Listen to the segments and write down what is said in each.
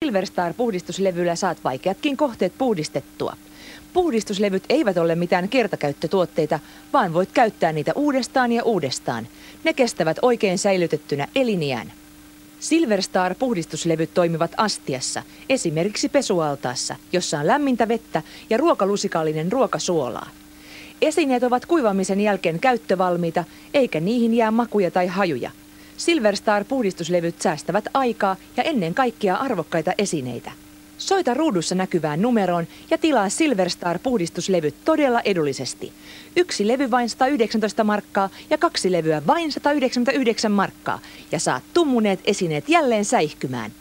Silverstar-puhdistuslevyllä saat vaikeatkin kohteet puhdistettua. Puhdistuslevyt eivät ole mitään kertakäyttötuotteita, vaan voit käyttää niitä uudestaan ja uudestaan. Ne kestävät oikein säilytettynä eliniän. Silverstar-puhdistuslevyt toimivat astiassa, esimerkiksi pesualtaassa, jossa on lämmintä vettä ja ruokalusikallinen ruokasuolaa. Esineet ovat kuivamisen jälkeen käyttövalmiita, eikä niihin jää makuja tai hajuja. Silverstar-puhdistuslevyt säästävät aikaa ja ennen kaikkea arvokkaita esineitä. Soita ruudussa näkyvään numeroon ja tilaa Silverstar-puhdistuslevyt todella edullisesti. 1 levy vain 119 markkaa ja 2 levyä vain 199 markkaa. Ja saat tummuneet esineet jälleen säihkymään.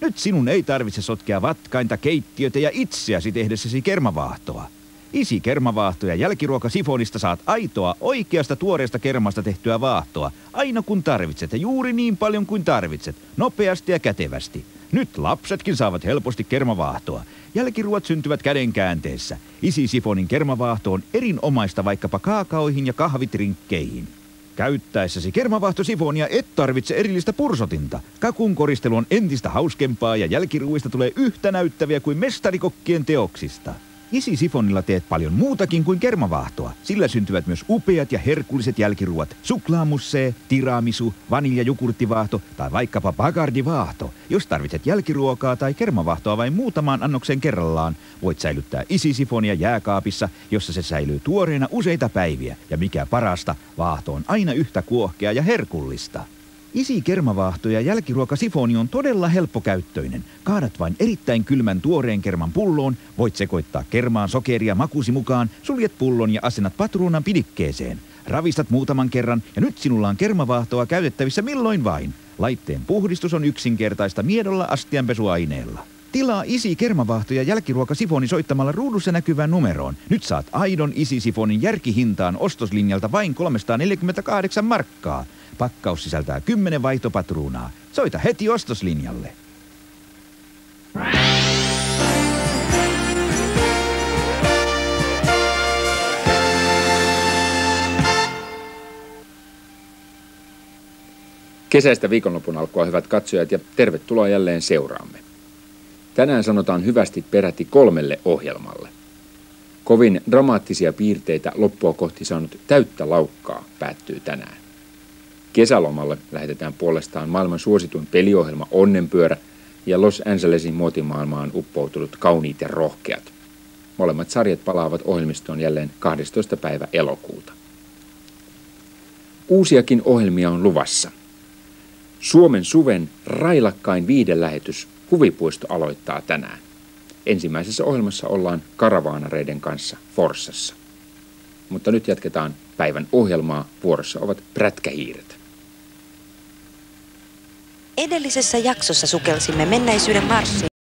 Nyt sinun ei tarvitse sotkea vatkainta, keittiötä ja itseäsi tehdessäsi kermavaahtoa. Isi kermavaahto ja jälkiruokasifonista saat aitoa, oikeasta tuoreesta kermasta tehtyä vaahtoa, aina kun tarvitset ja juuri niin paljon kuin tarvitset, nopeasti ja kätevästi. Nyt lapsetkin saavat helposti kermavaahtoa. Jälkiruot syntyvät käden käänteessä. Isi sifonin kermavaahto on erinomaista vaikkapa kaakaoihin ja kahvitrinkkeihin. Käyttäessäsi kermavaahtosifonia et tarvitse erillistä pursotinta. Kakun koristelu on entistä hauskempaa ja jälkiruuista tulee yhtä näyttäviä kuin mestarikokkien teoksista. Isi-sifonilla teet paljon muutakin kuin kermavaahtoa. Sillä syntyvät myös upeat ja herkulliset jälkiruot. Suklaamussee, tiramisu, vaniljajukurttivaahto tai vaikkapa bagardivaahto. Jos tarvitset jälkiruokaa tai kermavaahtoa vain muutamaan annoksen kerrallaan, voit säilyttää isi-sifonia jääkaapissa, jossa se säilyy tuoreena useita päiviä. Ja mikä parasta, vaahto on aina yhtä kuohkea ja herkullista. Isi-kermavaahto ja jälkiruokasifoni on todella helppokäyttöinen. Kaadat vain erittäin kylmän tuoreen kerman pulloon, voit sekoittaa kermaan sokeria makuusi mukaan, suljet pullon ja asennat patruunan pidikkeeseen. Ravistat muutaman kerran ja nyt sinulla on kermavaahtoa käytettävissä milloin vain. Laitteen puhdistus on yksinkertaista miedolla astianpesuaineella. Tilaa Isi-kermavaahto ja jälkiruokasifoni soittamalla ruudussa näkyvään numeroon. Nyt saat aidon Isi-sifonin järkihintaan ostoslinjalta vain 348 markkaa. Pakkaus sisältää 10 vaihtopatruunaa. Soita heti ostoslinjalle. Kesäistä viikonlopun alkua, hyvät katsojat, ja tervetuloa jälleen seuraamme. Tänään sanotaan hyvästi peräti 3 ohjelmalle. Kovin dramaattisia piirteitä loppua kohti saanut Täyttä laukkaa päättyy tänään. Kesälomalle lähetetään puolestaan maailman suosituin peliohjelma Onnenpyörä ja Los Angelesin muotimaailmaan uppoutunut Kauniit ja rohkeat. Molemmat sarjat palaavat ohjelmistoon jälleen 12. päivä elokuuta. Uusiakin ohjelmia on luvassa. Suomen suven railakkain viihdelähetys Huvipuisto aloittaa tänään. Ensimmäisessä ohjelmassa ollaan karavaanareiden kanssa Forssassa. Mutta nyt jatketaan päivän ohjelmaa. Vuorossa ovat prätkähiiret. Edellisessä jaksossa sukelsimme menneisyyden marssiin.